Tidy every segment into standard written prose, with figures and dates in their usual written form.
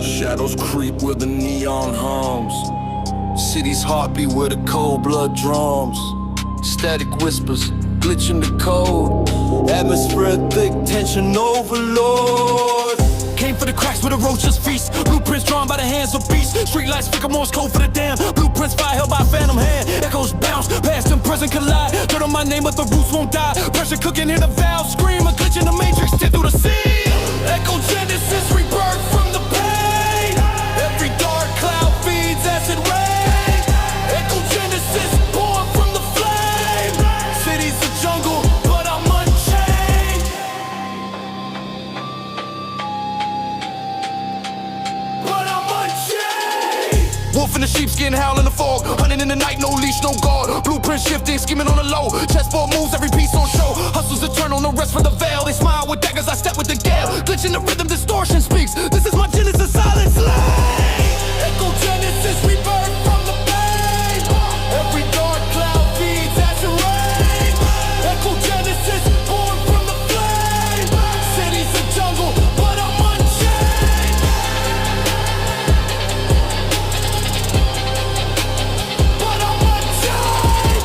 Shadows creep where the neon hums. City's heartbeat where the cold blood drums. Static whispers, glitch in the code. Atmosphere thick, tension overload. Came for the cracks where the roaches feast. Blueprints drawn by the hands of beasts. Streetlights flicker Morse code for the damn. Blueprints fire held by a phantom hand. Echoes bounce, past and present collide. Dirt on my name but the roots won't die. Pressure cooking, hear the valve scream. A glitch in the matrix, tear through the sea. Echo Genesis, rebirth from the pain. Every dark cloud feeds acid rain. Echo Genesis, born from the flame. City's a jungle, but I'm unchained. But I'm unchained. Wolf in the sheepskin, howl in the fog. Hunting in the night, no leash, no guard. Blueprint shifting, scheming on the low. Chessboard moves, every piece on show. Hustle's eternal, no rest for the veil. They smile with daggers, I step with the gale. Glitch in the rhythm, distortion speaks. This is my genesis, silent slave. Echo Genesis, rebirth from the pain. Every dark cloud feeds acid rain. Echo Genesis, born from the flame. City's a jungle, but I'm unchained. But I'm unchained.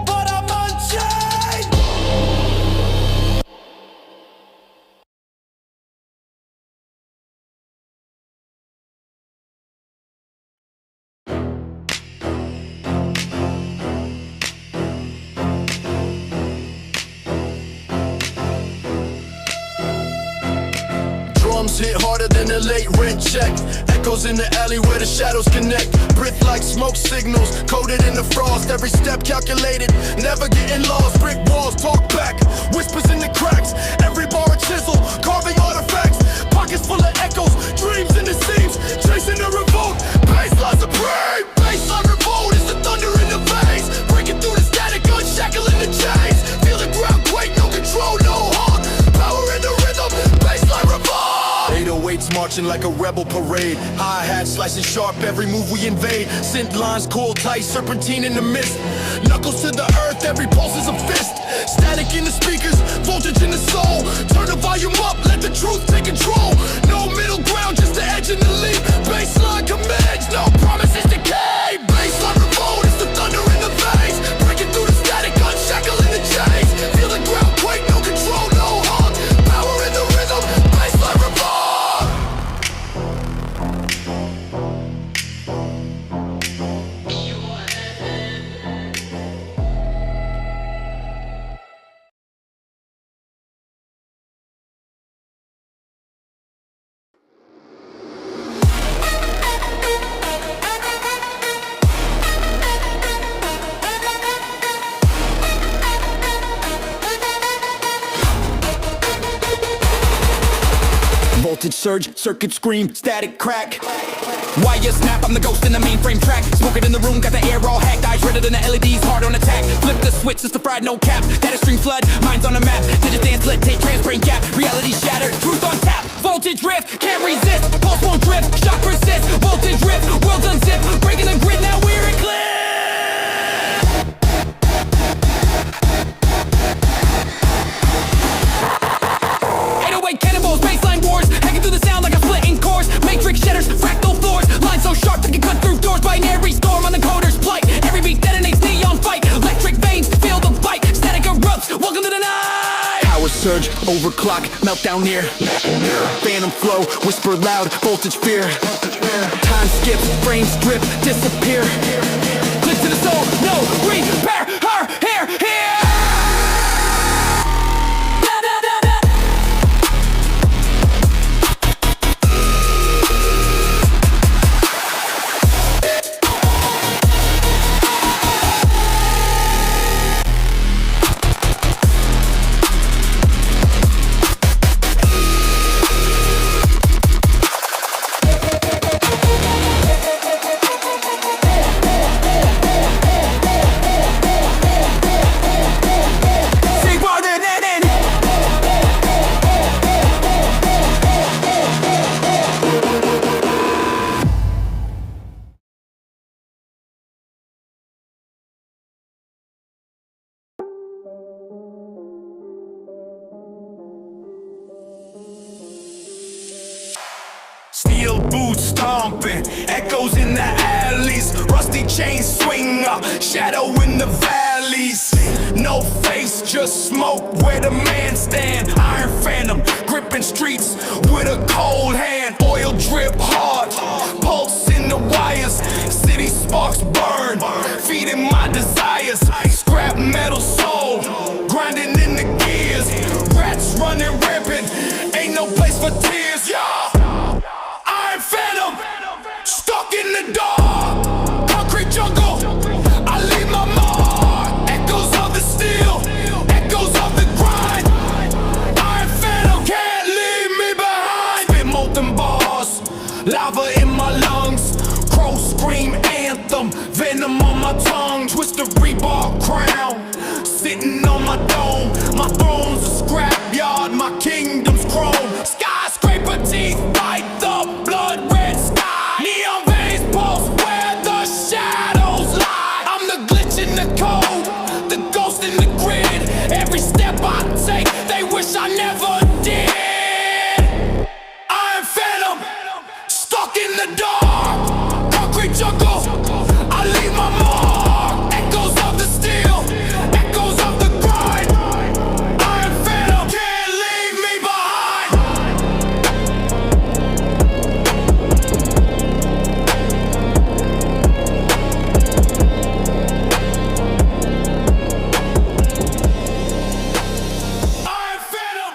But I'm unchained. Drums hit harder than a late rent check. Echoes in the alley where the shadows connect. Brick like smoke signals, coated in the frost. Every step calculated, never getting lost. Brick walls talk back, whispers in the cracks. Every bar a chisel, carving artifacts. Pockets full of echoes, dreams in the seams. Chasing a revolt, baseline supreme. Baseline revolt is the thunder in the veins. Breaking through the static, unshackling the chains. Feel the ground quake, no control, no harm. Power in the rhythm, baseline revolt. 808s marching like a rebel parade. Hi-hat slicing sharp, every move we invade. Synth lines cool tight, serpentine in the mist. Knuckles to the earth, every pulse is a fist. Static in the speakers, voltage in the soul. Turn the volume up, let the truth take control. No middle ground, just the edge and the leap. Baseline commands, no promises decay. Baseline revolt is the thunder in the veins. Breaking through the static, unshackling the chains. Feel the ground quake, no control, no harm. Power in the rhythm, baseline revolt. Voltage surge, circuit scream, static crack. Wire snap, I'm the ghost in the mainframe track. Smoking in the room, got the air all hacked. Eyes redder than the LEDs, hard on attack. Flip the switch, it's the fried, no cap. Data stream flood, minds on the map. Digit dance, lit, take transparent gap. Reality shattered, truth on tap. Voltage rift, can't resist. Pulse won't drift, shock persist. Voltage rift, world's unzipped. Breaking the grid, now we're eclipsed. 808 cannonballs, baseline wars. Hacking through the sound like a splitting course. Matrix shatters, fractal floors. Lines so sharp they can cut through doors. Binary storm on the coder's plight. Every beat detonates, neon fight. Electric veins, feel the bite. Static erupts, welcome to the night. Power surge, overclock, meltdown near. Phantom flow, whisper loud, voltage fear. Time skips, frames drip, disappear. Click to the soul, no repair. Her here. Steel boots stomping, echoes in the alleys, rusty chains swing up, shadow in the valleys. No face, just smoke where the man stand. Iron Phantom, gripping streets with a cold hand. Oil drip hard, pulse in the wires. City sparks burn, feeding my desires. Scrap metal soul, grinding in the gears. Rats running rampant, ain't no place for tears. Iron Phantom, stuck in the dark. Concrete jungle, I leave my mark. Echoes of the steel, echoes of the grind. Iron Phantom, can't leave me behind. Spit molten bars, lava in my lungs. Crow scream anthem, venom on my tongue. Twist the rebar crown, sitting on my dome. My throne's a scrapyard, my kingdom's chrome. Skyscraper teeth bite the blood red sky. Neon veins pulse where the shadows lie. I'm the glitch in the code, the ghost in the grid. Every step I take, they wish I never did. Iron Phantom, stuck in the dark. Concrete jungle, I leave my mark. Echoes of the steel, echoes of the grind. Iron Phantom, can't leave me behind. Iron Phantom.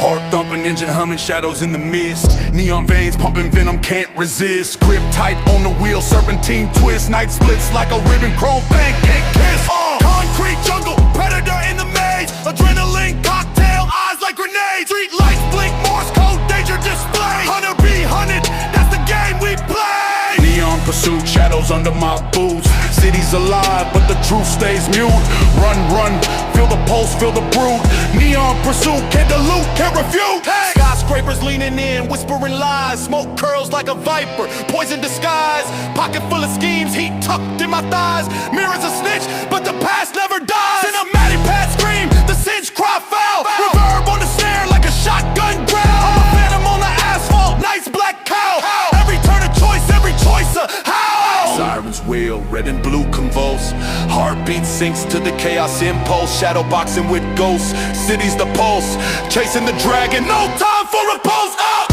Heart thumping, engine humming, shadows in the mist. Neon veins pumping venom, can't resist. Grip tight on the wheel, serpentine twist. Night splits like a ribbon, chrome pancake kiss. Concrete jungle, predator in the maze. Adrenaline cocktail, eyes like grenades. Street lights blink, Morse code, danger display. Hunter be hunted, that's the game we play. Neon pursuit, shadows under my boots. City's alive, but the truth stays mute. Run, run, feel the pulse, feel the brute. Neon pursuit, can't dilute, can't refute. Hey! Skyscrapers leaning in, whispering lies. Smoke curls like a viper, poison disguise. Pocket full of schemes, heat tucked in my thighs. Mirrors a snitch, but the past never dies. Cinematic pad scream, the cinch cry foul. Reverb on the snare like a shotgun growl. I'm a phantom on the asphalt, night's black cow. Every turn a choice, every choice a how. Sirens wail, red and blue convulse. Heartbeat sinks to the chaos impulse. Shadow boxing with ghosts, city's the pulse. Chasing the dragon, no time for repulse. Up!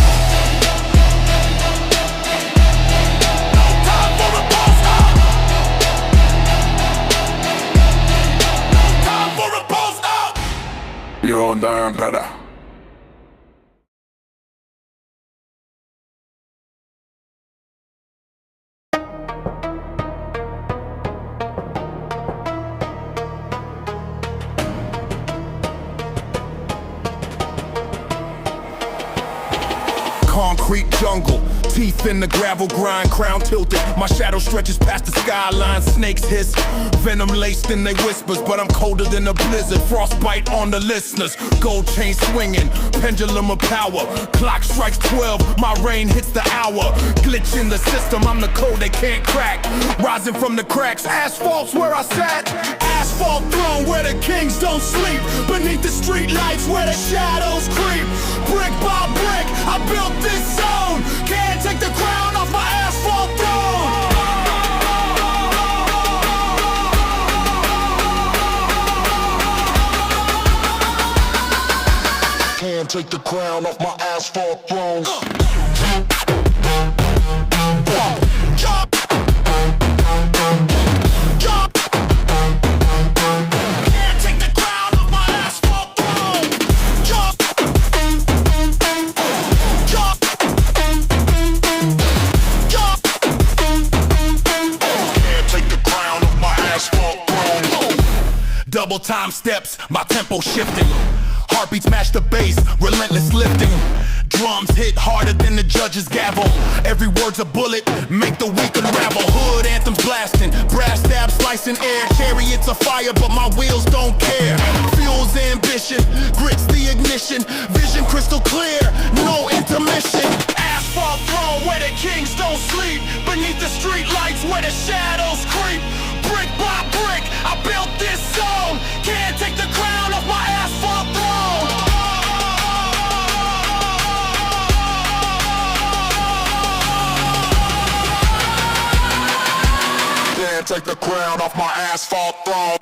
No time for repulse. Up! No time for repulse. Up! You're darn better. Concrete jungle, teeth in the gravel grind, crown tilted. My shadow stretches past the skyline, snakes hiss, venom laced in they whispers. But I'm colder than a blizzard, frostbite on the listeners. Gold chain swinging, pendulum of power. Clock strikes 12, my rain hits the hour. Glitch in the system, I'm the code they can't crack. Rising from the cracks, asphalt's where I sat. Asphalt throne where the kings don't sleep. Beneath the street lights where the shadows creep. Brick by brick, I built this zone. Can't take the crown off my asphalt throne. Can't take the crown off my asphalt throne. Jump. Jump. Can't take the crown off my asphalt throne. Jump. Jump. Jump. Can't take the crown off my asphalt throne. Double time steps, my tempo shifting. Heartbeats match the bass, relentless lifting. Drums hit harder than the judge's gavel. Every word's a bullet, make the weak unravel. Hood anthems blasting, brass stabs slicing air. Chariots of fire, but my wheels don't care. Fuels ambition, grits the ignition. Vision crystal clear, no intermission. Asphalt throne where the kings where the shadows creep. Brick by brick, I built this zone. Can't take the crown off my asphalt throne. Can't take the crown off my asphalt throne.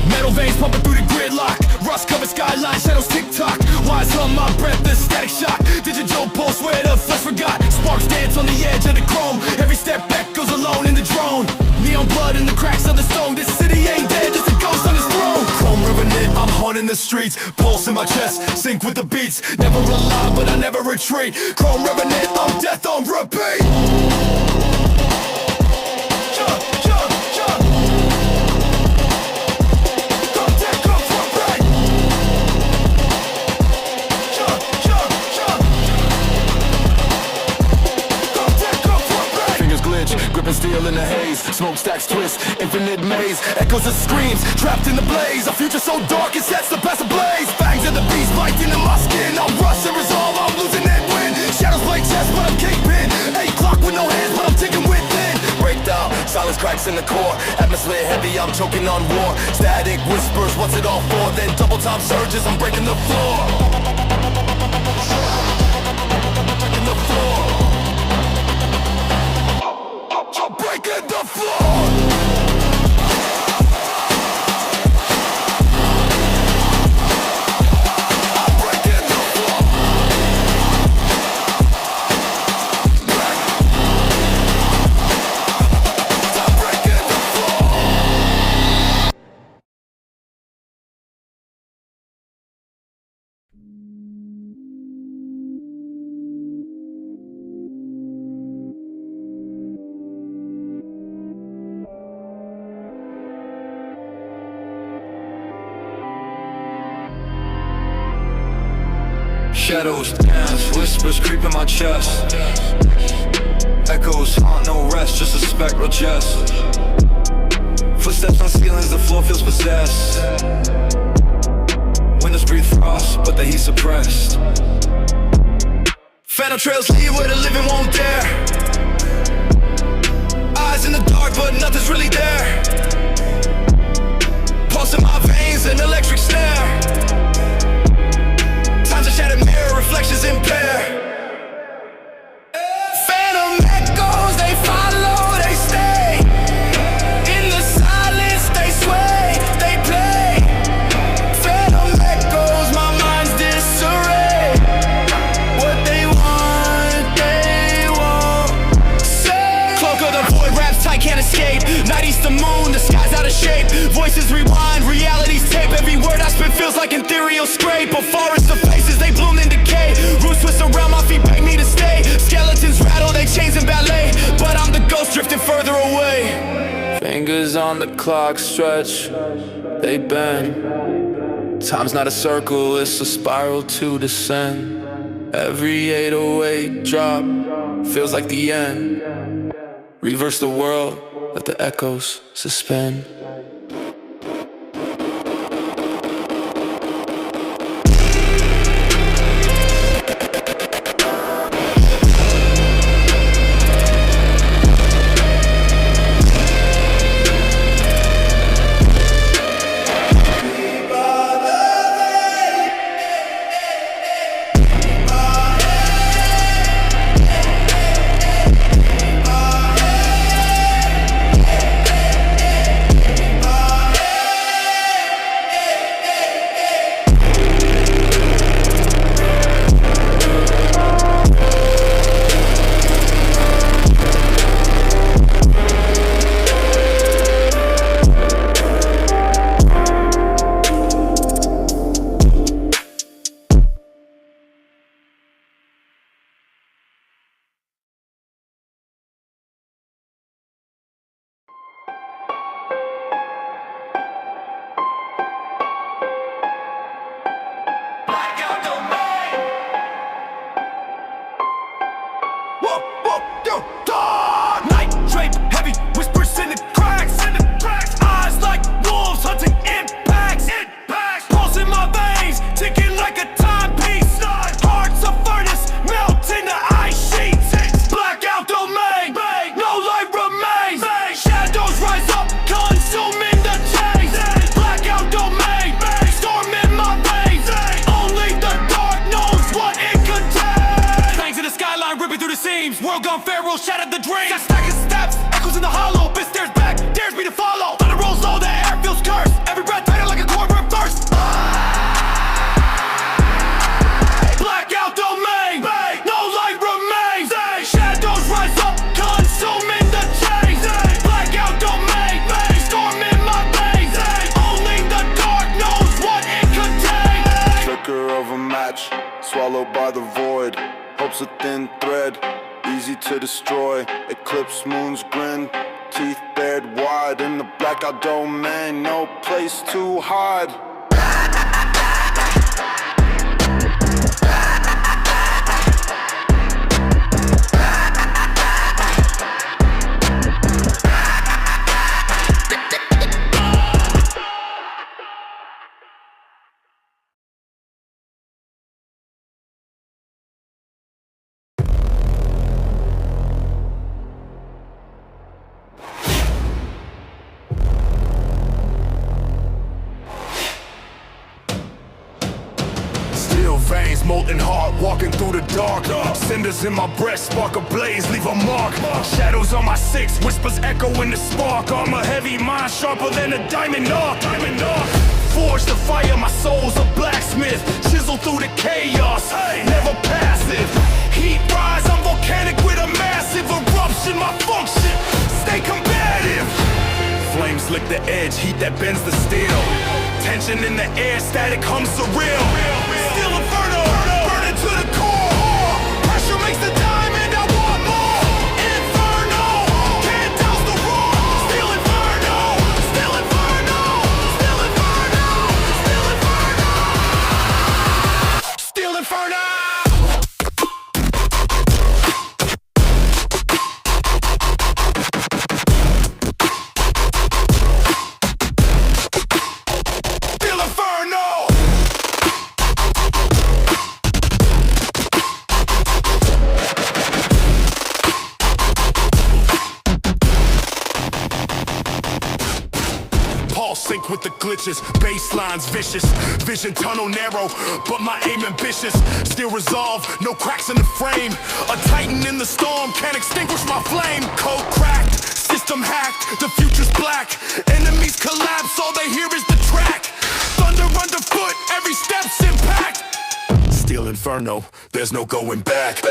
Metal veins pumping through the gridlock. Rust covered skyline, shadows tick-tock. Wise on my breath, the static shock. Digital pulse where the flesh forgot. Sparks dance on the edge of the chrome. Every step back goes alone in the drone. Neon blood in the cracks of the stone. This city ain't dead, just a ghost on his throne. Chrome revenant, I'm haunting the streets. Pulse in my chest, sync with the beats. Never alive, but I never retreat. Chrome revenant, I'm death on repeat. Gripping steel in the haze, smokestacks twist, infinite maze. Echoes of screams, trapped in the blaze. A future so dark it sets the past ablaze. Fangs of the beast biting in my skin. I'll rush and resolve, I'm losing that win. Shadows play chess, but I'm kingpin. 8 clock with no hands, but I'm ticking within. Breakdown, silence cracks in the core. Atmosphere heavy, I'm choking on war. Static whispers, what's it all for? Then double time surges, I'm breaking the floor. Breaking the floor. Breaking the floor. Shadows dance, whispers creep in my chest. Echoes haunt, no rest, just a spectral jest. Footsteps on ceilings, the floor feels possessed. Windows breathe frost, but the heat suppressed. Phantom trails lead where the living won't dare. Eyes in the dark, but nothing's really there. Pulse in my veins, an electric snare. Time's a shattered mirror, reflections impair. Phantom echoes, they follow, they stay. In the silence, they sway, they play. Phantom echoes, my mind's disarray. What they won't say. Cloak of the void, wraps tight, can't escape. Night east the moon, the sky's out of shape. Voices rewind, reality's tape. Every word I spit feels like ethereal scrape. A forest of faces, they bloom in decay. Roots twist around my feet, beg me to stay. Skeletons rattle, they chains in ballet. But I'm the ghost drifting further away. Fingers on the clock stretch, they bend. Time's not a circle, it's a spiral to descend. Every 808 drop feels like the end. Reverse the world, let the echoes suspend. World gone feral, shattered the dream. Got stacking steps, echoes in the hollow. Bitch stares back, dares me to follow. Thunder rolls low, the air feels cursed. Every breath tighter like a corporate thirst. Blackout domain, no light remains. Shadows rise up, consuming the chains. Blackout domain, storm in my veins. Only the dark knows what it contains. Flicker of a match, swallowed by the void. Hope's a thin thread, easy to destroy. Eclipse moon's grin, teeth bared wide. In the blackout domain, no place to hide. Veins, molten heart, walking through the dark. Cinders in my breast, spark a blaze, leave a mark. Shadows on my six, whispers echo in the spark. I'm a heavy mind, sharper than a diamond arc. Forge the fire, my soul's a blacksmith. Chisel through the chaos, never passive. Heat rise, I'm volcanic with a massive eruption. My function, stay combative. Flames lick the edge, heat that bends the steel. Tension in the air, static hum surreal. Still inferno, burning to the core. Pressure makes the diamond, I want more. Inferno, can't douse the roar. Still inferno, still inferno, still inferno, still inferno, still inferno. Sync with the glitches, baselines vicious. Vision tunnel narrow, but my aim ambitious. Still resolve, no cracks in the frame. A titan in the storm can't extinguish my flame. Code cracked, system hacked, the future's black. Enemies collapse, all they hear is the track. Thunder underfoot, every step's impact. Still inferno, there's no going back.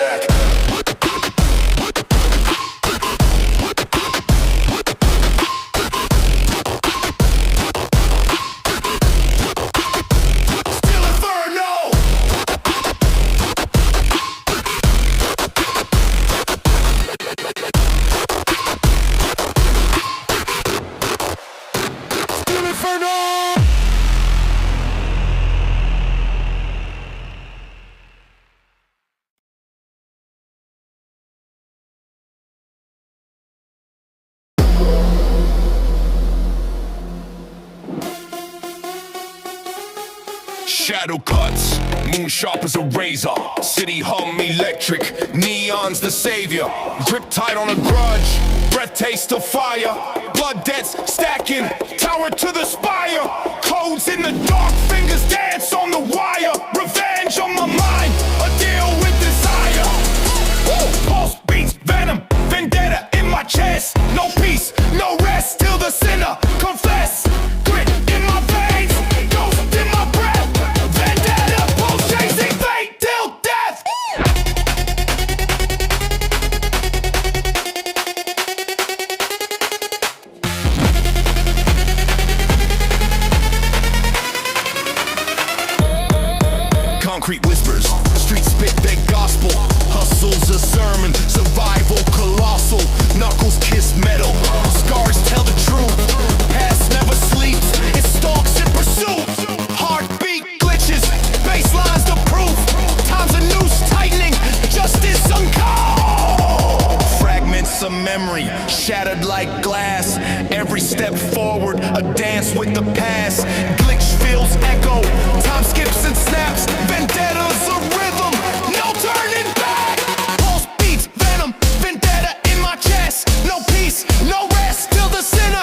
Shadow cuts, moon sharp as a razor. City hum electric, neon's the savior. Grip tight on a grudge, breath taste of fire. Blood debts stacking, tower to the spire. Codes in the dark, fingers dance on the wire. Revenge on my mind, a deal with desire. Pulse beats, venom, vendetta in my chest. No peace, no rest, till the sinner confess. Grit in my veins, ghost in my breath. Vendetta, pulse chasing fate till death. Concrete whispers, street spit their gospel. Hustle's a sermon, survival colossal. Knuckles kiss metal, scars tell the truth. Past never sleeps, it stalks in pursuit. Heartbeat glitches, baselines the proof. Time's a noose tightening, justice uncalled. Fragments of memory, shattered like glass. Every step forward, a dance with the past. Glitch feels echo, time skips and snaps. Vendetta's a rhythm, no turning back. Pulse beats, venom, vendetta in my chest. No peace, no rest, till the sinner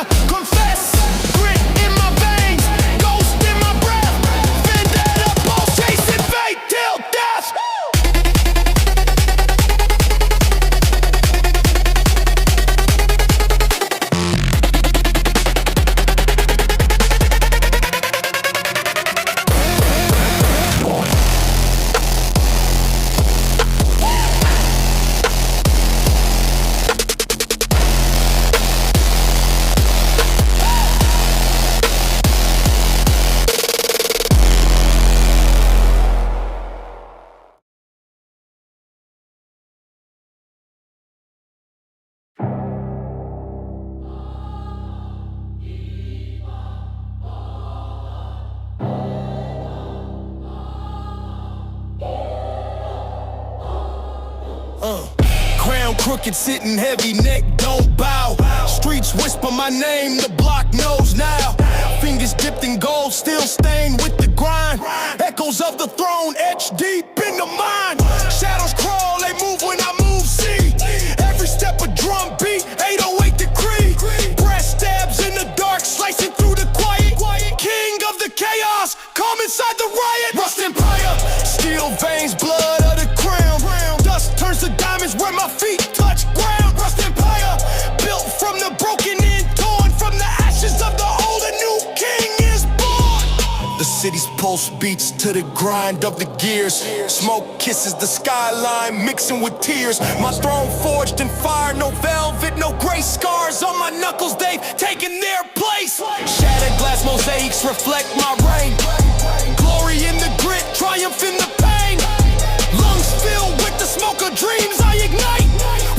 Crown crooked, sitting heavy, neck don't bow. Streets whisper my name, the block knows now. Fingers dipped in gold, still stained with the grind. Echoes of the throne etched deep in the mind. Shadows crawl, they move when I move, see. Every step a drum beat, 808 decree. Breast stabs in the dark, slicing through the quiet. King of the chaos, calm inside the riot. Rust Empire, steel veins, blood of the crown. Dust turns to diamonds where my feet touch ground. Rust Empire, built from the broken and torn from the ashes of the old. A new king is born. The city's pulse beats to the grind of the gears. Smoke kisses the skyline, mixing with tears. My throne forged in fire, no velvet, no gray scars on my knuckles. They've taken their place. Shattered glass mosaics reflect my reign. Glory in the grit, triumph in the pain. Lungs filled with the smoke of dreams I ignite.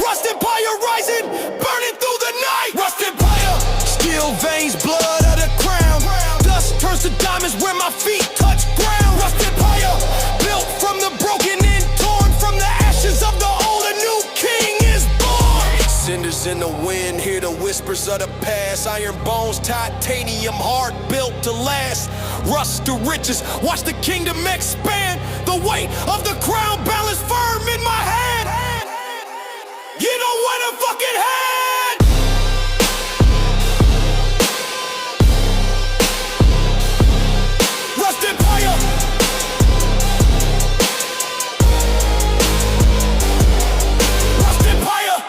Rust Empire rising, burning through the night. Rust Empire, steel veins, blood of the crown. Dust turns to diamonds where my feet touch ground. Rust Empire, built from the broken and torn from the ashes of the old. A new king is born. Cinders in the wind, hear the whispers of the past. Iron bones, titanium heart built to last. Rust to riches, watch the kingdom expand. The weight of the crown balanced firm in my hand. You don't want a fucking hand. Rust Empire. Rust Empire.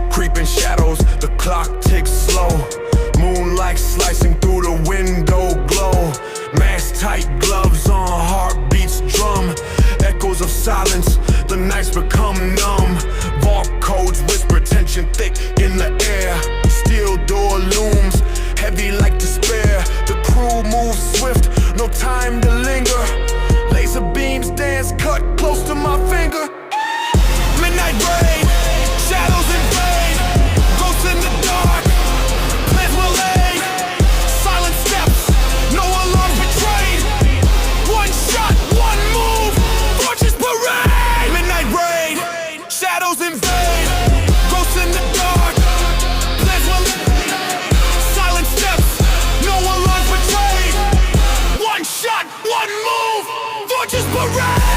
Creeping shadows, the clock ticks slow. Moonlight slicing through the window glow. Mask tight gloves on, heartbeats drum. Echoes of silence, the nights become numb. Vault codes whisper, tension thick in the air. Steel door looms, heavy like despair. The crew moves swift, no time to linger. Laser beams dance, cut close to my finger. Midnight rain, shadows invade. Ghosts in the dark, plans were laid. Silent steps, no alarm betrayed. One shot, one move, fortune's parade. Midnight rain, shadows invade. Ghosts in the dark, plans were laid. Silent steps, no alarm betrayed. One shot, one move, fortune's parade.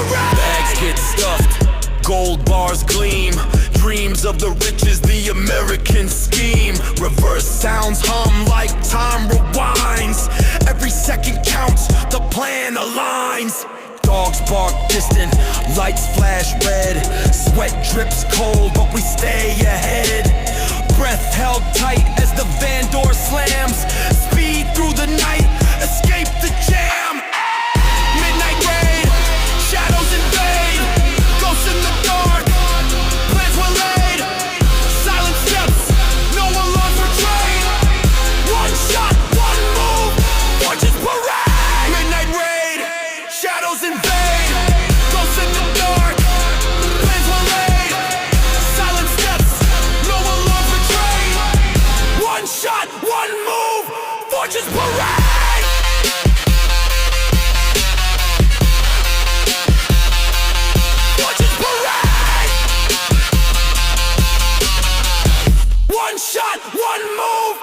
Bags get stuffed, gold bars gleam. Dreams of the riches, the American scheme. Reverse sounds hum like time rewinds. Every second counts, the plan aligns. Dogs bark distant, lights flash red. Sweat drips cold, but we stay ahead. Breath held tight as the van door slams. Speed through the night, escape the jam. Midnight rain, shadows invade. Ghosts in the dark, plans were laid. Silent steps, no alarms betrayed. One shot, one move, fortune's parade. Midnight raid, shadows invade. Ghosts in the dark, plans were laid. Silent steps, no alarms betrayed. One shot, one move, fortune's parade. One shot, one move.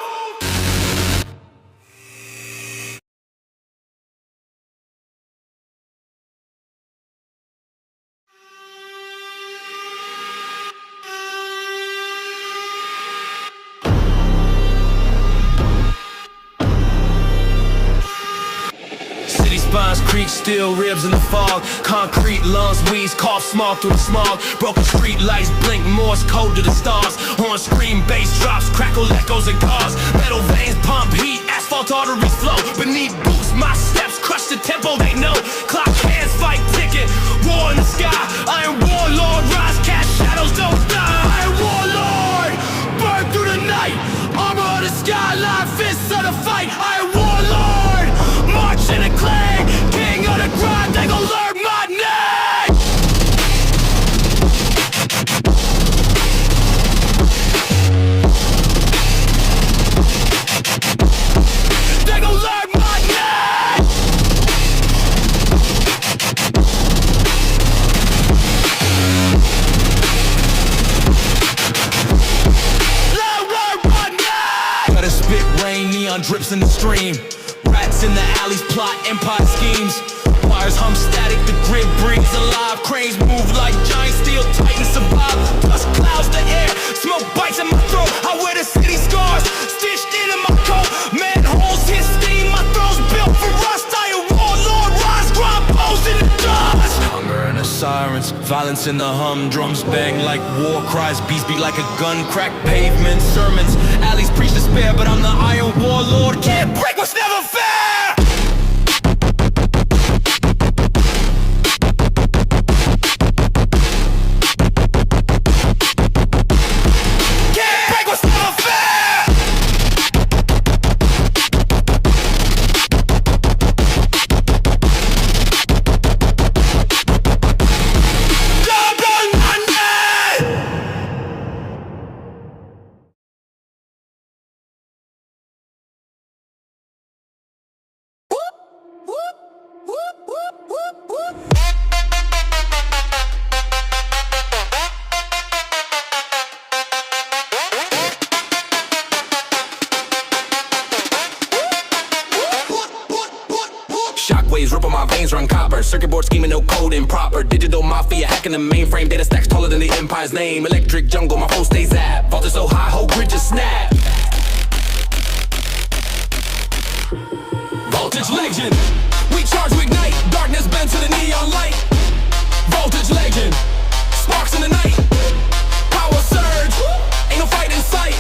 City spines creak, steel ribs in the fog. Concrete lungs wheeze, cough smog through the smog. Broken street lights blink, Morse code to the stars. Horn scream, bass drops, crackle echoes in cars. Metal veins pump heat, asphalt arteries flow. Beneath boots, my steps crush the tempo they know. Clock hands fight ticket, war in the sky. drips in the stream. Rats in the alleys plot empire schemes. Wires hum static, the grid breathes alive. Cranes move like giant steel titans survive. Dust clouds the air, smoke bites in my throat. I wear the city scars, stitched into my coat. Manholes hit steam, my throat's built for rust. I a warlord, rise, grind, pose in the dust. Hunger and the sirens, violence in the hum. Drums bang like war cries, beats beat like a gun. Crack pavement, sermons, alleys preach despair. But I'm the iron warlord, can't break what's never fair. Shockwaves rip on my veins, run copper. Circuit board scheming, no code improper. Digital mafia hacking the mainframe. Data stacks taller than the empire's name. Electric jungle, my phone stays zapped. Vault is so high, whole grid just snap. Voltage legend. We charge, we ignite. Darkness bends to the neon light. Voltage legend. Sparks in the night. Power surge. Ain't no fight in sight.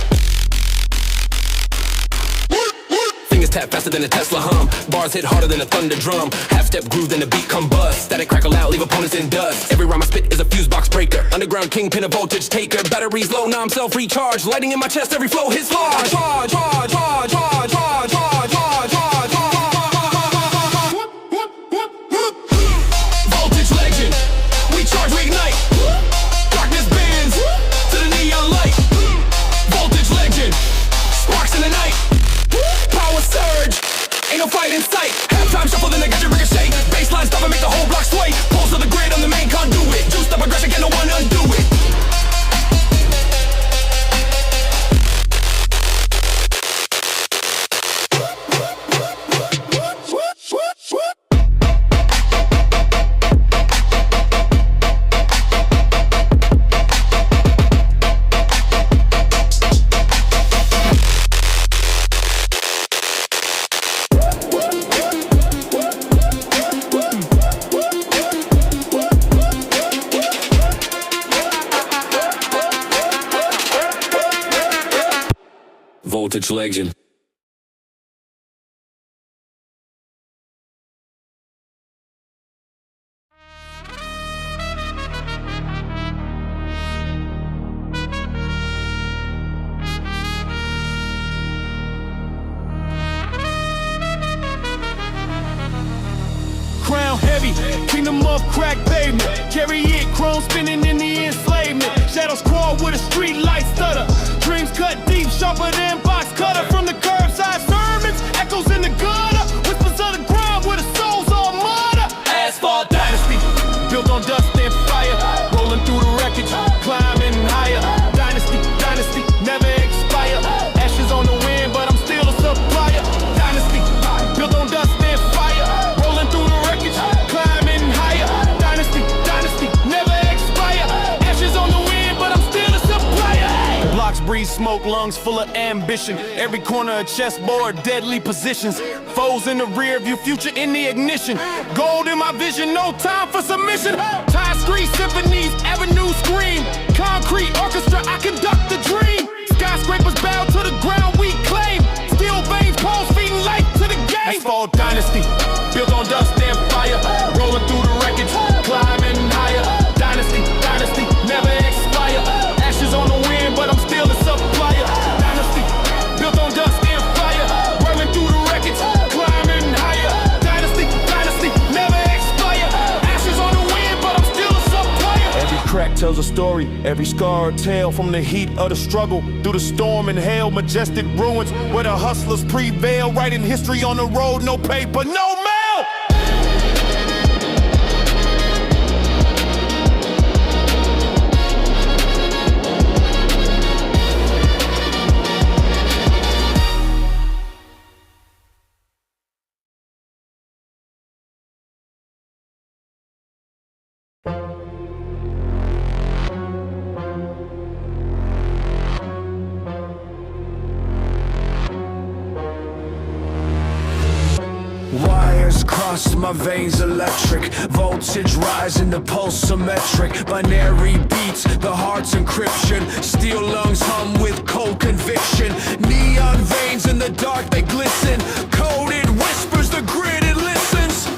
Fingers tap faster than a Tesla hum. Bars hit harder than a thunder drum. Half-step groove, then the beat come bust. Static crackle out, leave opponents in dust. Every rhyme I spit is a fuse box breaker. Underground kingpin, a voltage taker. Batteries low, now I'm self-recharged. Lighting in my chest, every flow hits large. Charge, charge, charge, charge, charge, charge, charge, charge, charge. Voltage legend. We charge, we ignite. Darkness bends to the neon light. Voltage legend. Sparks in the night. Power surge, ain't no fight in sight. Halftime shuffle, then I got your ricochet. Baseline stop and make the whole block sway. Pulse of the grid on the main conduit. Juiced up aggression, can no one undo it. Voltage legend. Crown heavy, kingdom of crack pavement. Carry it, chrome spinning in the enslavement. Shadows crawl with a street light stutter. Dreams cut deep, sharper than box cutter. From the curbside sermons, echoes in the gutter. Whispers of the ground where the souls all murder. Asphalt dynasty, built on dust and fire. Rolling through the wreckage, climbing higher. Dynasty, dynasty, never expire. Ashes on the wind, but I'm still a supplier. Dynasty, built on dust and fire. Rolling through the wreckage, climbing higher. Dynasty, dynasty, never expire. Ashes on the wind, but I'm still a supplier. Blocks breathe smoke, lungs full of ambition. Every corner a chessboard, deadly positions. Foes in the rear view, future in the ignition. Gold in my vision, no time for submission. Time street symphonies, avenues scream. Concrete orchestra, I conduct the dream. Skyscrapers bow to the ground we claim. Steel veins, pulse feeding light to the game. Asphalt dynasty, built on dust and fire. Rolling through the wreckage, climbing higher. Dynasty, dynasty, never expire. Ashes on the wind, but I'm still a supplier. Dynasty, built on dust and fire. Rolling through the wreckage, climbing higher. Dynasty, dynasty, never expire. Ashes on the wind, but I'm still a supplier. Every crack tells a story, every scar a tale. From the heat of the struggle, through the storm and hail. Majestic ruins, where the hustlers prevail. Writing history on the road, no paper, no mail. my veins electric. Voltage rising, the pulse symmetric. Binary beats, the heart's encryption. Steel lungs hum with cold conviction. Neon veins in the dark, they glisten. Coded whispers, the grid it listens.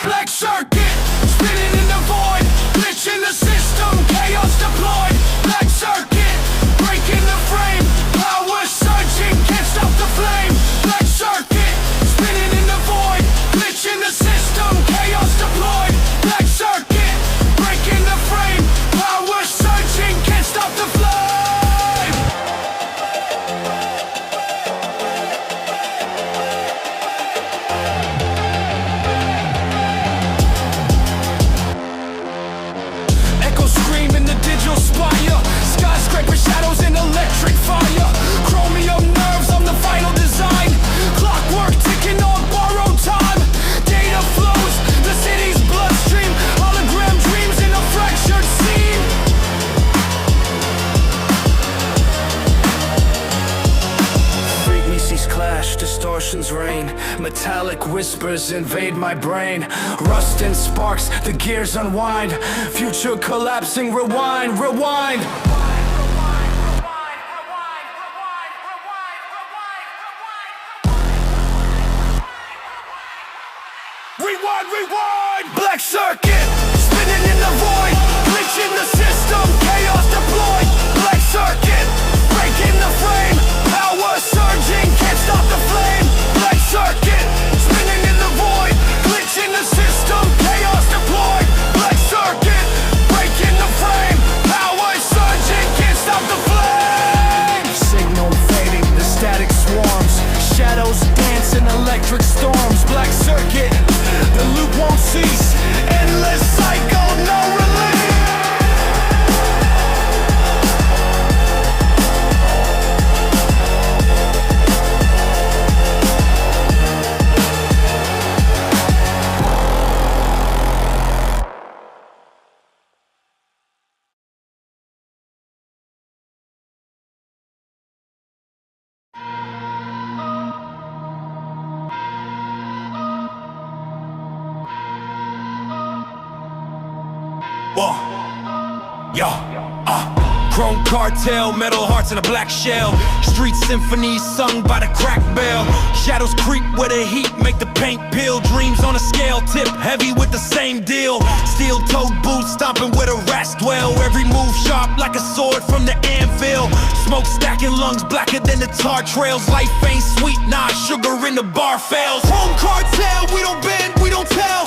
Black circuit, spinning in the void, glitch in the system, chaos deployed. Black circuit, breaking the frame, power surging, can't stop the flame. Black circuit, spinning in the void, glitch in the system, chaos deployed. Black circuit, breaking the frame, power surging, can't stop the flame. Scream in the digital spire, skyscraper shadows and electric fire. Chromium nerves, I'm the final design. Clockwork ticking on borrowed time. Data flows, the city's bloodstream. Hologram dreams in a fractured scene. Frequencies clash, distortions reign. Metallic whispers invade my brain. Rust and sparks, the gears unwind. Future collapsing, rewind, rewind. Rewind, rewind! Black circuit, spinning in the void, glitch in the system, chaos deployed. Black circuit, breaking the frame, power surging, can't stop the flame. Black circuit, spinning in the void, glitch in the system, chaos deployed. Black circuit, breaking the frame, power surging, can't stop the flame. Signal fading, the static swarms. Shadows dance in electric storms. Black circuit, the loop won't cease. Endless cycle, no release. Chrome cartel, metal hearts in a black shell. Street symphonies sung by the crack bell. Shadows creep where the heat make the paint peel. Dreams on a scale tip, heavy with the same deal. Steel-toed boots stomping where the rats dwell. Every move sharp like a sword from the anvil. Smoke stacking lungs blacker than the tar trails. Life ain't sweet, nah, sugar in the bar fails. Chrome cartel, we don't bend, we don't tell.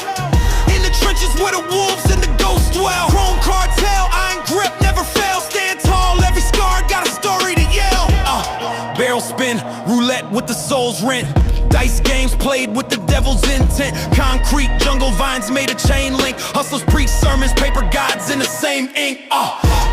In the trenches where the wolves and the ghosts dwell. Chrome cartel, iron grip, never fail. Stand tall, every scar got a story to yell. Barrel spin, roulette with the soul's rent. Dice games played with the devil's intent. Concrete jungle vines made a chain link. Hustlers preach sermons, paper gods in the same ink.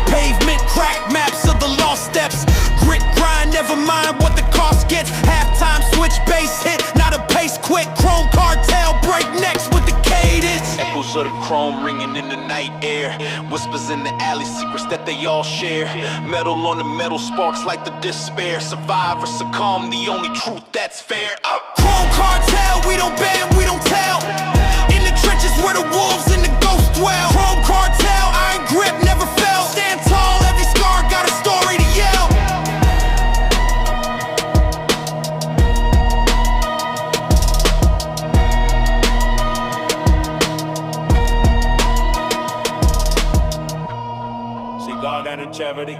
Pavement crack maps of the lost steps. Grit grind, never mind what the cost gets. Halftime switch bass hit, not a pace quit. Chrome cartel break necks with the cadence. Echoes of the chrome ringing in the night air. Whispers in the alley, secrets that they all share. Metal on the metal, sparks like the despair. Survive or succumb, the only truth that's fair. Chrome cartel, we don't bend, we don't tell. In the trenches where the wolves and the ghosts dwell. Chrome cartel, iron grip, never fell. Stand tall, every scar got a story to yell. See God and charity.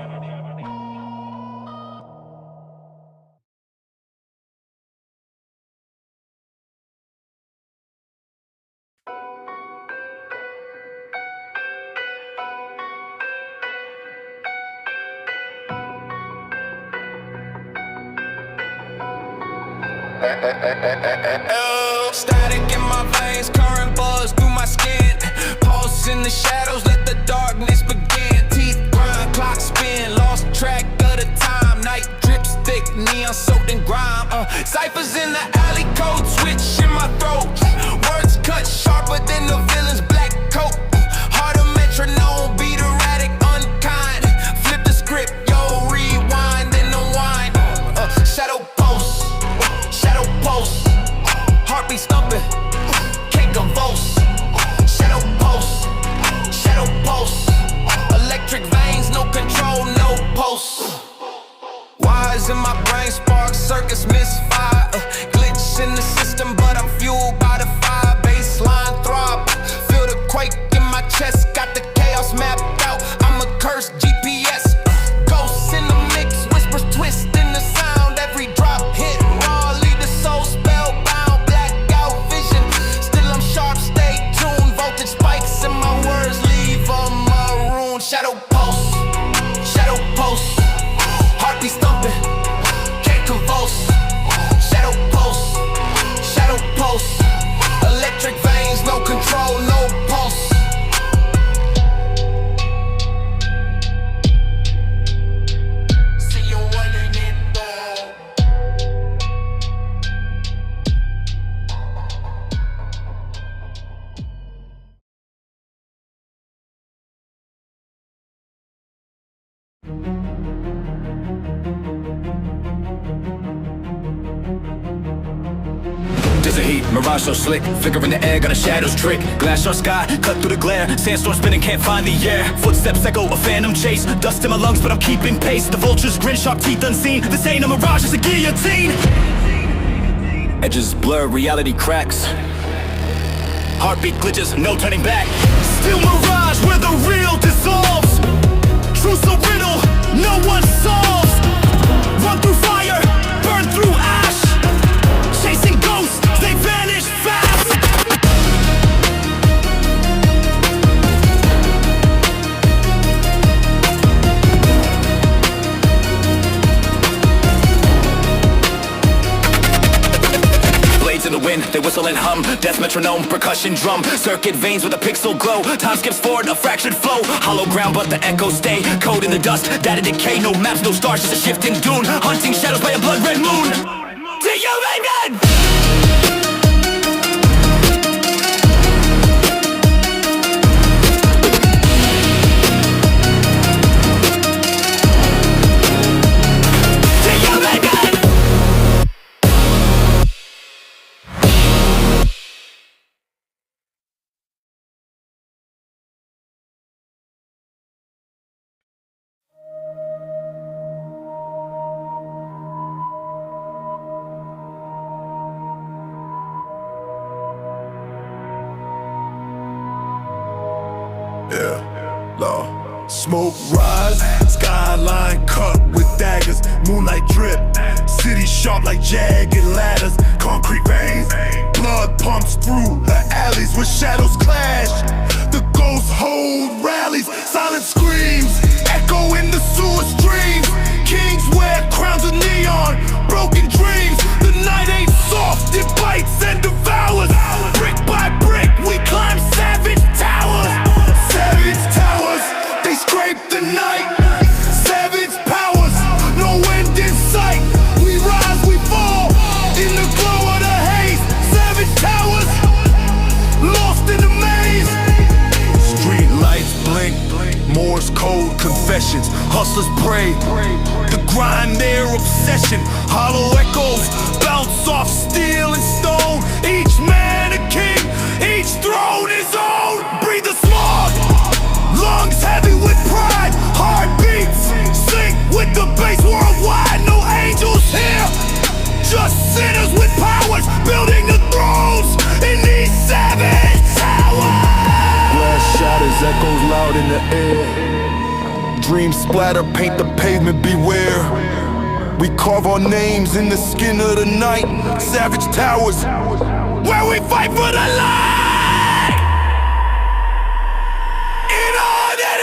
Static in my veins, current buzz through my skin. Pulse in the shadows, let the darkness begin. Teeth grind, clock spin, lost track of the time. Night drips thick, neon soaked in grime. Ciphers in the alley, code switch in my throat. Words cut sharper than the villain's black coat. Heart of metronome, beat erratic, unkind. Flip the script, yo, rewind, then unwind. Shadow post, heartbeat stumping, can't convulse. Shadow pulse, shadow pulse. Electric veins, no control, no pulse. Wires in my brain spark, circuits misfire. Glitch in the system, but I'm fueled by the fire. Baseline throb, feel the quake in my chest. Got the chaos mapped out, I'm a cursed GPS. Ghosts in the mix, whispers twist in the sound. Every drop hit raw, leave the soul spellbound. Blackout vision, still I'm sharp, stay tuned. Voltage spikes and my words leave a maroon. Shadow pulse, shadow pulse. Heartbeat stumping, can't convulse. Shadow pulse, shadow pulse. Electric veins, no control, no pulse. See you running it down. Desert heat, mirage so slick. Flicker in the air, got a shadow's trick. Glass sharp sky, cut through the glare. Sandstorm spinning, can't find the air. Footsteps echo, a phantom chase. Dust in my lungs, but I'm keeping pace. The vultures grin, sharp teeth unseen. This ain't a mirage, it's a guillotine. Edges blur, reality cracks. Heartbeat glitches, no turning back. Still mirage, where the real dissolves. Truth's a riddle, no one solves. Run through fire, burn through ash. Chasing ghosts, they vanish fast. Blades in the wind, they whistle and hum. Death metronome, percussion drum. Circuit veins with a pixel glow. Time skips forward, a fractured flow. Hollow ground, but the echoes stay. Code in the dust, data decay. No maps, no stars, just a shifting dune. Hunting shadows by a blood red moon. Do you amen? Smoke rise, skyline cut with daggers. Moonlight drip, city sharp like jagged ladders. Concrete veins, blood pumps through the alleys where shadows clash. The ghost hold rallies, silent screams echo in the sewer streams. Kings wear crowns of neon, broken dreams. The night ain't soft, it bites and devours. Brick by brick, we climb savage towers. Savage towers, they scrape the night. Savage powers, no end in sight. We rise, we fall, in the glow of the haze. Savage towers, lost in the maze. Street lights blink, Morse code confessions. Hustlers pray, the grind their obsession. Hollow echoes bounce off steel and stone. Each man a king, each throne his own. Breathe the smog, lungs heavy with pride. Heartbeats sync with the bass worldwide. No angels here, just sinners with powers. Building the thrones in these savage towers. Glass shatters, echoes loud in the air. Dreams splatter, paint the pavement, beware. We carve our names in the skin of the night. Savage towers, where we fight for the light. In order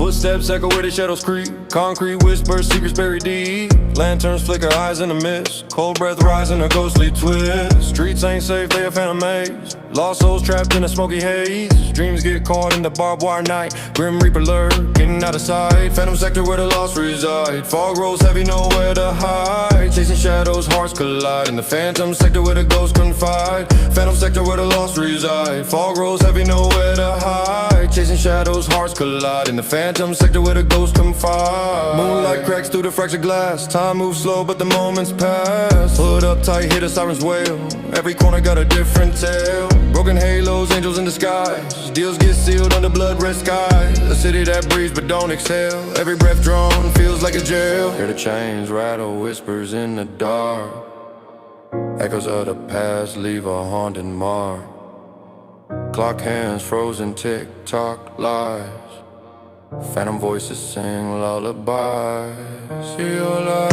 Footsteps echo where the shadows creep. Concrete whispers, secrets buried deep. Lanterns flicker, eyes in the mist. Cold breath rising, a ghostly twist. Streets ain't safe, they a phantom maze. Lost souls trapped in a smoky haze. Dreams get caught in the barbed wire night. Grim Reaper lurking out of sight. Phantom sector where the lost reside. Fog rolls heavy, nowhere to hide. Chasing shadows, hearts collide. In the phantom sector where the ghosts confide. Phantom sector where the lost reside. Fog rolls heavy, nowhere to hide. Chasing shadows, hearts collide. In the phantom sector where the ghosts confide. Moonlight cracks through the fractured glass. Time moves slow, but the moments pass. Hood up tight, hear the sirens wail. Every corner got a different tale. Broken halos, angels in disguise. Deals get sealed under blood-red skies. A city that breathes but don't exhale. Every breath drawn feels like a jail. Hear the chains rattle, whispers in the dark. Echoes of the past leave a haunted mark. Clock hands frozen, tick-tock lies. Phantom voices sing lullabies. See your life.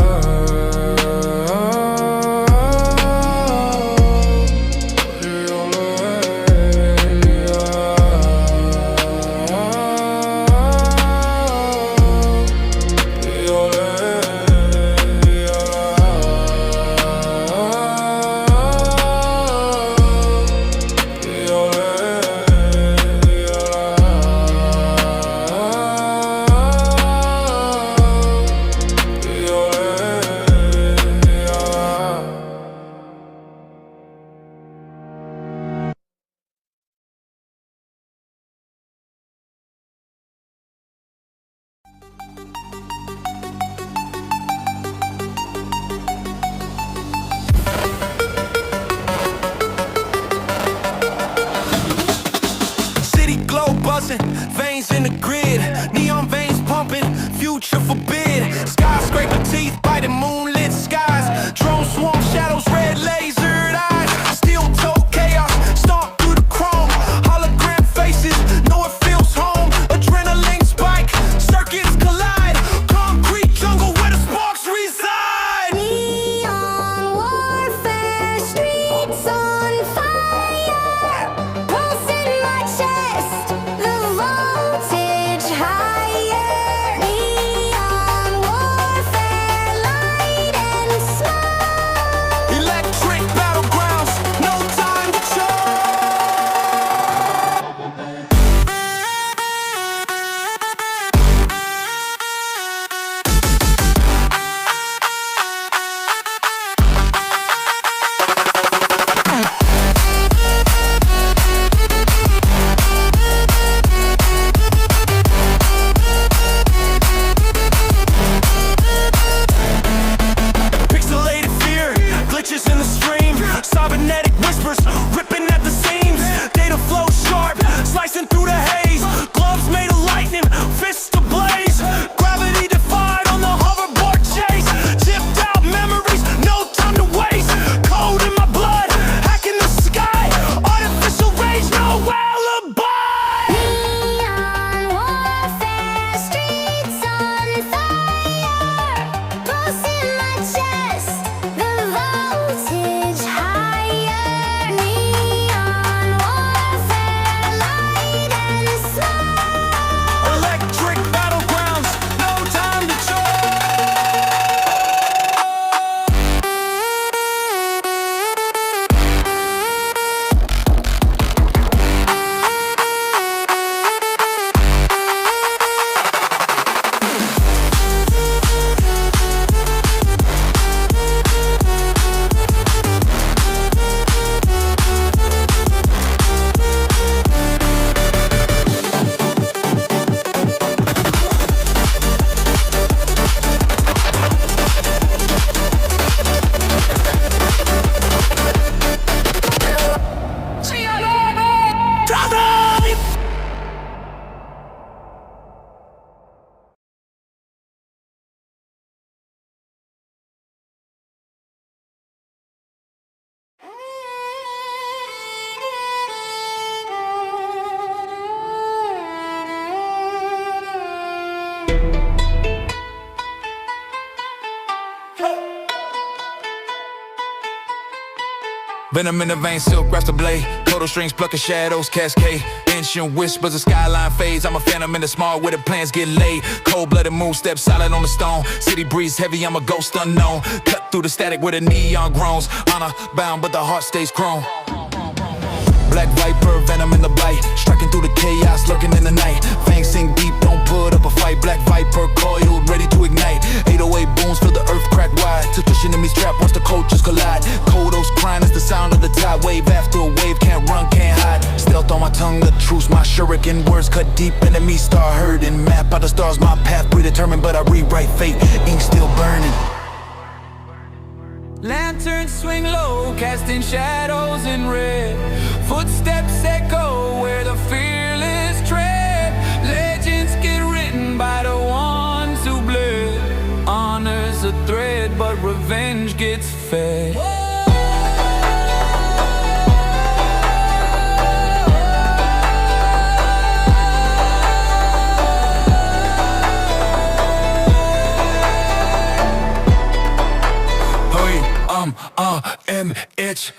Veins in the grid, neon veins pumping, future forbid. Skyscraper teeth biting moonlit skies. Drone swarm shadows, red lasered eyes. Steel toe chaos, stomp through the chrome. Hologram faces, know it feels home. Adrenaline spike, circuits collide. Concrete jungle where the sparks reside. Neon warfare, streets on fire. Pulse in my chest, the voltage higher. Neon warfare, light and smoke. Electric battlegrounds, no time to choke. Pixelated fear, glitches in the stream. Cybernetic whispers, ripping at the seams. Data flow sharp, slicing through the haze. Gloves made of lightning, fists ablaze. Gravity defied on the hoverboard chase. Chipped out memories, no time to waste. Code in my blood, hacking the sky. Artificial rage, no alibi. Neon warfare, streets on fire. Pulse in my chest, the voltage higher. Neon warfare, light and smoke. Electric battlegrounds, no time to choke. Venom in the vein, silk grasp the blade. Total strings, plucking shadows, cascade. dimension. Whispers of skyline fades. I'm a phantom in the small where the plans get laid. Cold-blooded moon, step solid on the stone. City breeze heavy, I'm a ghost unknown. Cut through the static where the neon groans. Honor bound, but the heart stays chrome. Black viper, venom in the bite. Striking through the chaos, lurking in the night. Fangs sink deep, don't put up a fight. Black viper, coiled, ready to ignite. 808 booms, feel the earth crack wide. Took the enemy's trap, watch the cultures collide. Kodos crying as the sound of the tide. Wave after a wave, can't run, can't hide. Stealth on my tongue, the truth, my shuriken. Words cut deep, enemies start hurting. Map out the stars, my path predetermined. But I rewrite fate, ink still burning. Lanterns swing low, casting shadows in red. Footsteps echo where the fearless tread. Legends get written by the ones who bled. Honor's a thread, but revenge gets fed. It's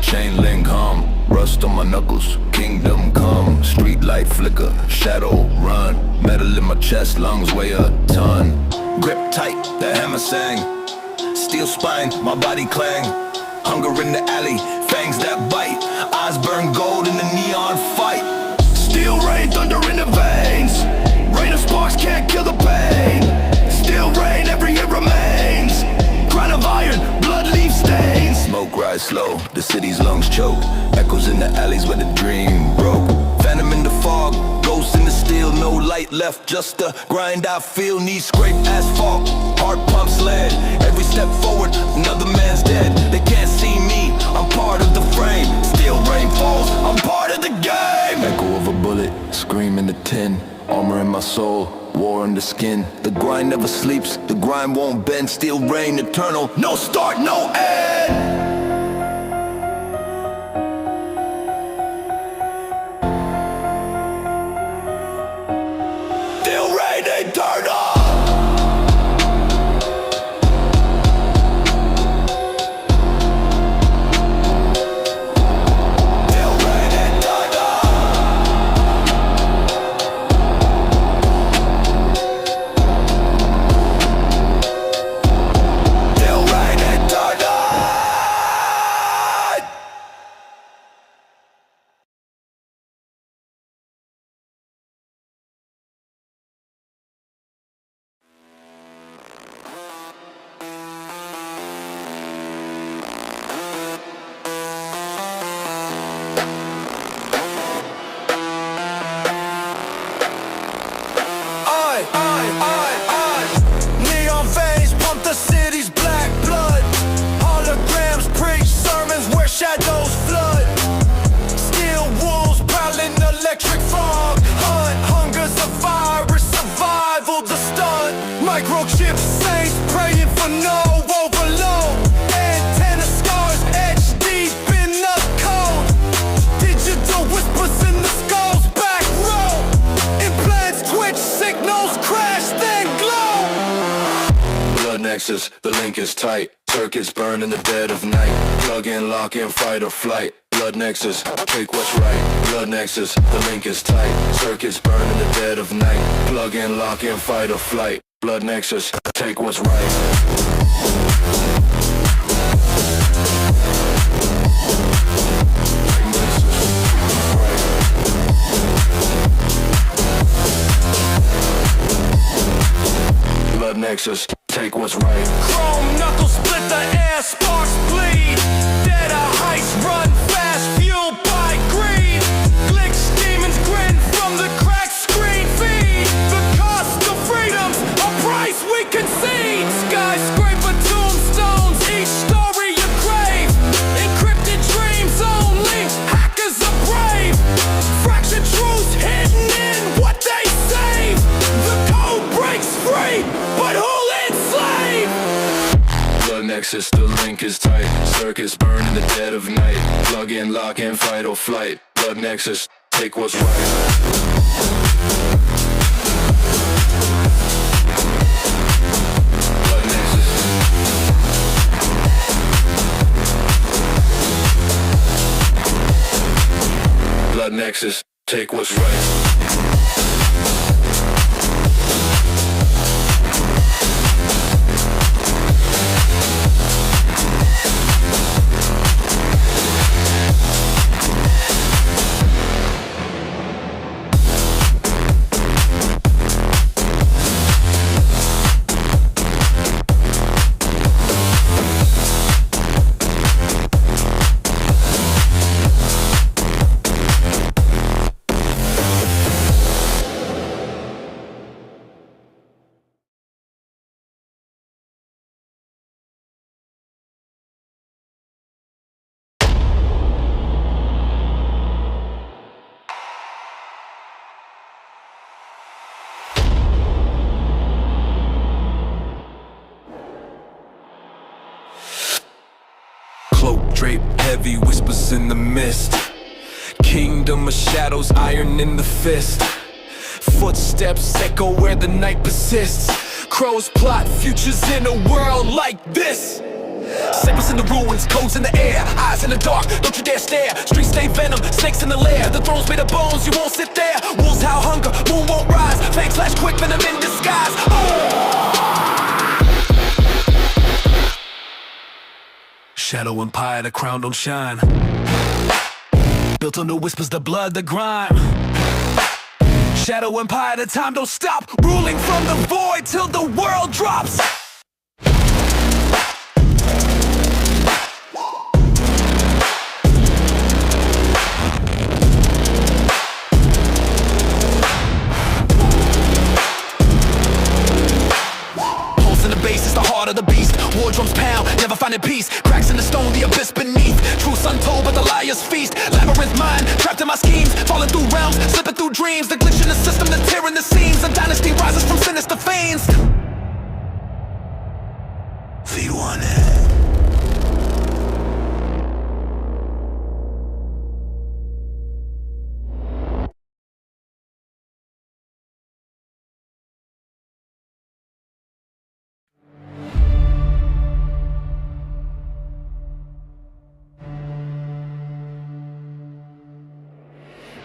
chain link hum, rust on my knuckles, kingdom come. Street light flicker, shadow run. Metal in my chest, lungs weigh a ton. Grip tight, the hammer sang. Steel spine, my body clang. Hunger in the alley, fangs that bite. Eyes burn gold in the neon fight. Steel rain, thunder in the veins. Rain of sparks can't kill the pain. Still rain, every year remains. Grind of iron, blood leaves stains. Smoke rise slow, the city's lungs choke. Echoes in the alleys where the dream broke. Phantom in the fog, ghosts in the steel. No light left, just the grind I feel. Knees scrape asphalt, heart pumps lead. Every step forward, another man's dead. They can't see me, I'm part of the frame. Still rain falls, I'm part of the game. Echo of a bullet, scream in the tin. Armor in my soul, war in the skin. The grind never sleeps, the grind won't bend. Still reign eternal, no start, no end. Still reign eternal. Neon veins pump the city's black blood. Holograms preach sermons where shadows flood. Steel wolves prowling electric fog. Hunt, hunger's a virus, survival the stunt. Microchip saints praying for no overload. Antenna scars etched deep in the code. Digital whispers in the skull's back row. Implants twitch, signals crash, then glow. Blood nexus, the link is tight. Circuits burn in the dead of night. Plug in, lock in, fight or flight. Blood nexus, take what's right. Blood nexus, the link is tight. Circuits burn in the dead of night. Plug in, lock in, fight or flight. Blood nexus, take what's right. Blood nexus, take what's right. Chrome knuckles split the air, sparks bleed. Dead heights run fast, fueled by greed. Glicks demons grin from the cracked screen feed. The cost of freedom's nexus, the link is tight. Circuits burn in the dead of night. Plug in, lock in, fight or flight. Blood nexus, take what's right. Blood nexus. Blood nexus, take what's right. Cloak drape heavy, whispers in the mist. Kingdom of shadows, iron in the fist. Footsteps echo where the night persists. Crows plot futures in a world like this. Sabers in the ruins, codes in the air, eyes in the dark, don't you dare stare. Streets stay venom, snakes in the lair. The throne's made of bones, you won't sit there. Wolves howl hunger, moon won't rise. Fangs flash quick, venom in disguise. Shadow Empire, the crown don't shine. Built on the whispers, the blood, the grime. Shadow Empire, the time don't stop. Ruling from the void till the world drops. Pulse in the bass is the heart of the beast. War drums pound, never finding peace. Cracks in the stone, the abyss beneath. Truths untold, but the liar's feast. Labyrinth mind, trapped in my schemes. Falling through realms, slipping through dreams. The glitch in the system, the tear in the seams. A dynasty rises from sinister veins. V1.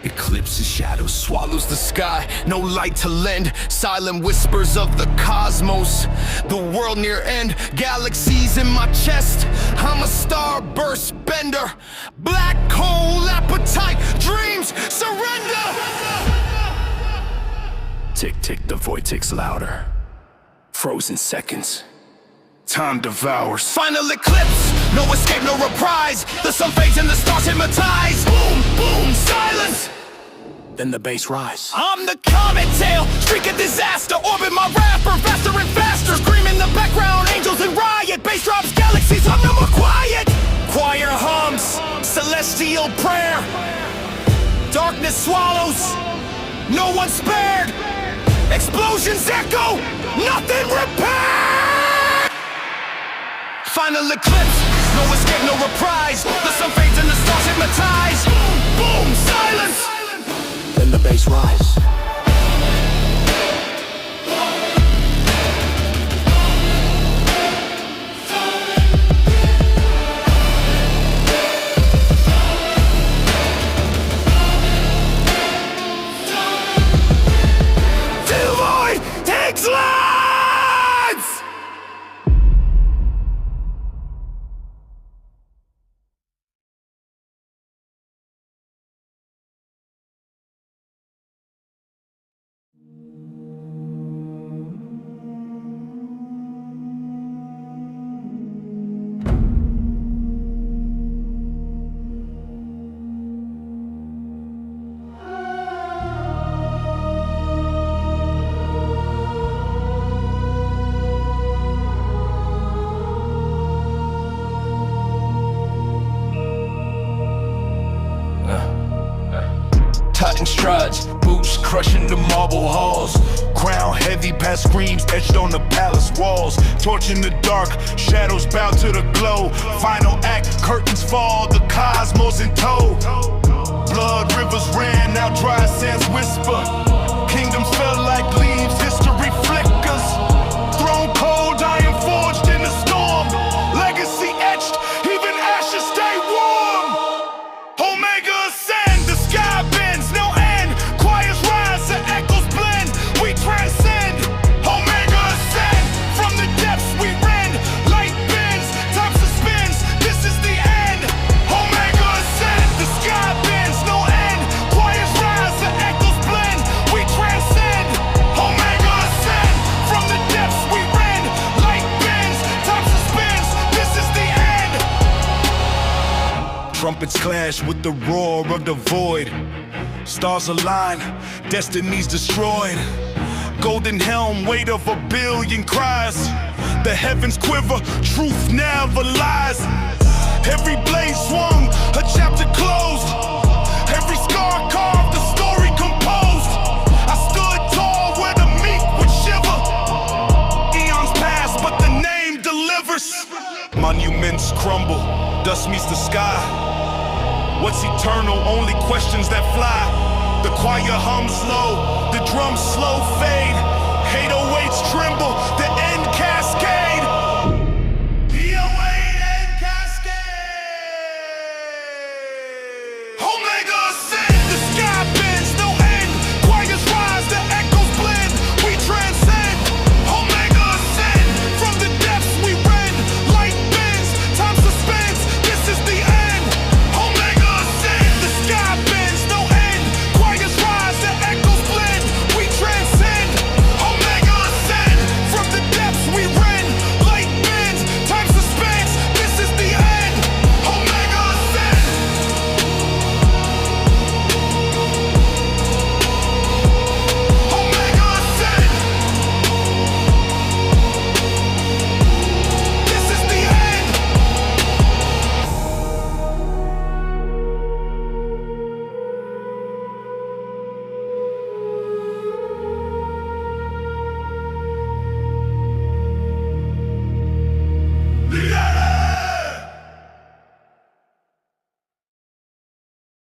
Eclipses shadows, swallows the sky. No light to lend. Silent whispers of the cosmos. The world near end. Galaxies in my chest. I'm a starburst bender. Black hole appetite. Dreams surrender. Tick tick, the void ticks louder. Frozen seconds. Time devours. Final eclipse, no escape, no reprise. The sun fades and the stars hypnotize. Boom, boom, silence. Then the bass rise. I'm the comet tail, streak of disaster. Orbit my rapper, faster and faster. Scream in the background, angels in riot. Bass drops, galaxies, I'm no more quiet. Choir hums, celestial prayer. Darkness swallows, no one spared. Explosions echo, nothing repaired. Final eclipse, no escape, no reprise. The sun fades and the stars hypnotize. Boom, boom, silence. Then the bass rise. The void takes life. Tutting struts, boot ghosts crushing the marble halls. Crown heavy past screams etched on the palace walls. Torch in the dark, shadows bow to the glow. Final act, curtains fall, the cosmos in tow. Blood rivers ran, now dry sands whisper. Kingdoms fell like leaves, history flickers. Throne cold, iron forged in the storm. Legacy etched, even ashes stay warm. Omega ascend, the sky bends, no end. Choirs rise, the echoes blend. We transcend. Omega ascend, from the depths we rend. Light bends, time suspends. This is the end. Omega ascend, the sky bends, no end. Choirs rise, the echoes blend. We transcend. Omega ascend, from the depths we rend. Light bends, time suspends. This is the end. Trumpets clash with the roar of the void. Stars align, destinies destroyed. Golden helm, weight of 1 billion cries. The heavens quiver, truth never lies. Every blade swung, a chapter closed. Every scar carved, the story composed. I stood tall where the meek would shiver. Eons pass, but the name delivers. Monuments crumble, dust meets the sky. What's eternal? Only questions that fly. The choir hums low, the drums slow fade. 808s tremble, the